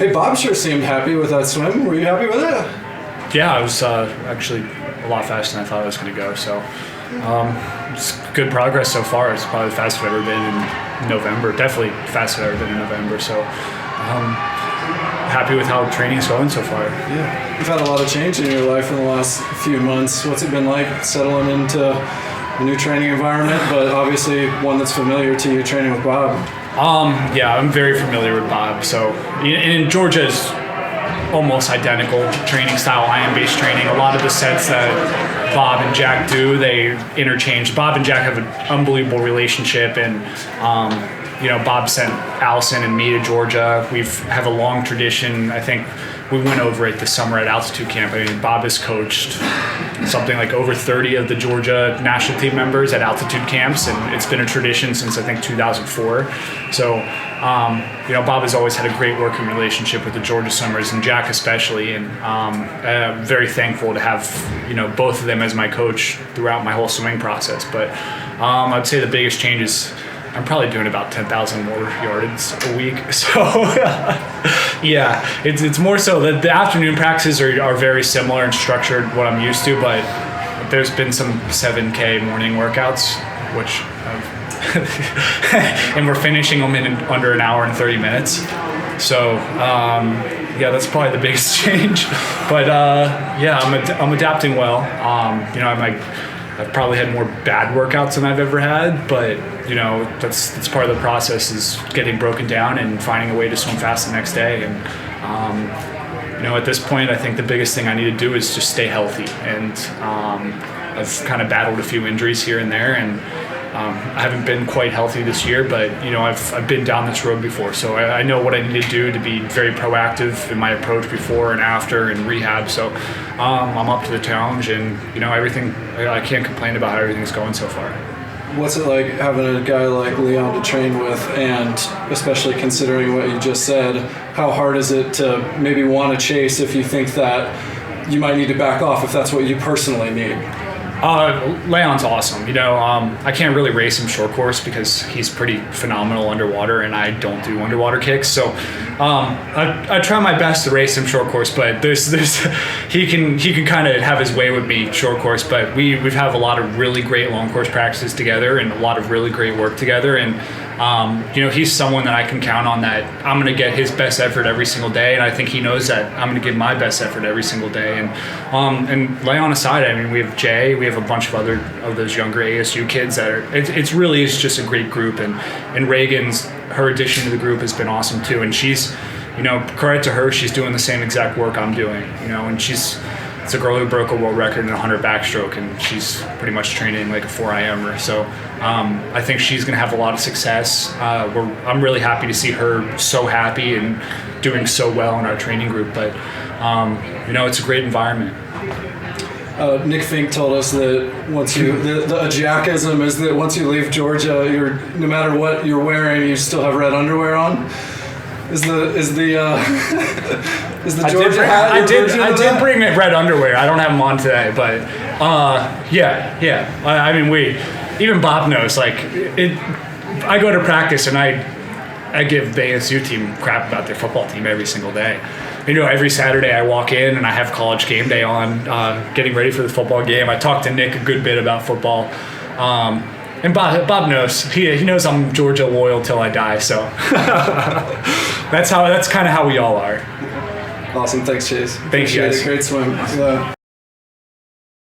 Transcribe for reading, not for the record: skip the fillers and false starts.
Hey, Bob sure seemed happy with that swim. Were you happy with it? Yeah, I was actually a lot faster than I thought I was going to go. So it's good progress so far. It's probably the fastest I've ever been in November. Definitely fastest I've ever been in November. So happy with how training's going so far. Yeah. You've had a lot of change in your life in the last few months. What's it been like settling into a new training environment, but obviously one that's familiar to you, training with Bob? Yeah, I'm very familiar with Bob. So in Georgia's almost identical training style, iron-based training. A lot of the sets that Bob and Jack do, they interchange. Bob and Jack have an unbelievable relationship, and Bob sent Allison and me to Georgia. We have a long tradition. I think we went over it this summer at altitude camp. I mean, Bob has coached something like over 30 of the Georgia national team members at altitude camps, and it's been a tradition since I think 2004. So, Bob has always had a great working relationship with the Georgia Summers, and Jack especially, and I'm very thankful to have both of them as my coach throughout my whole swimming process. But I'd say the biggest change is I'm probably doing about 10,000 more yards a week. So, yeah, it's more so that the afternoon practices are very similar and structured, what I'm used to, but there's been some 7K morning workouts, which and we're finishing them in under an hour and 30 minutes. So, that's probably the biggest change. But, I'm adapting well. I've probably had more bad workouts than I've ever had, but that's part of the process, is getting broken down and finding a way to swim fast the next day. And at this point, I think the biggest thing I need to do is just stay healthy. And I've kind of battled a few injuries here and there, and I haven't been quite healthy this year, but I've been down this road before, so I know what I need to do to be very proactive in my approach before and after and rehab. So I'm up to the challenge, and everything. I can't complain about how everything's going so far. What's it like having a guy like Leon to train with, and especially considering what you just said, how hard is it to maybe want to chase if you think that you might need to back off if that's what you personally need? Leon's awesome. I can't really race him short course because he's pretty phenomenal underwater, and I don't do underwater kicks. So I try my best to race him short course, but he can kind of have his way with me short course. But we've had a lot of really great long course practices together and a lot of really great work together. And he's someone that I can count on, that I'm going to get his best effort every single day, and I think he knows that I'm going to give my best effort every single day. And Leon aside, I mean, we have Jay, we have a bunch of other of those younger ASU kids that are. It's really is just a great group, and Regan's, her addition to the group has been awesome too, and she's, credit to her, she's doing the same exact work I'm doing, and it's a girl who broke a world record in 100 backstroke, and she's pretty much training like a 4IMer. So I think she's going to have a lot of success. I'm really happy to see her so happy and doing so well in our training group. But, it's a great environment. Nick Fink told us that once the Jackism is that once you leave Georgia, no matter what you're wearing, you still have red underwear on. Is the Georgia hat? I did bring red underwear. I don't have them on today, but yeah. I mean, even Bob knows. Like, I go to practice and I give the ASU team crap about their football team every single day. Every Saturday I walk in and I have College game day on, getting ready for the football game. I talk to Nick a good bit about football. And Bob knows. He knows I'm Georgia loyal till I die. So that's kind of how we all are. Awesome. Thanks, Chase. Thanks, guys. Great swim. Yeah.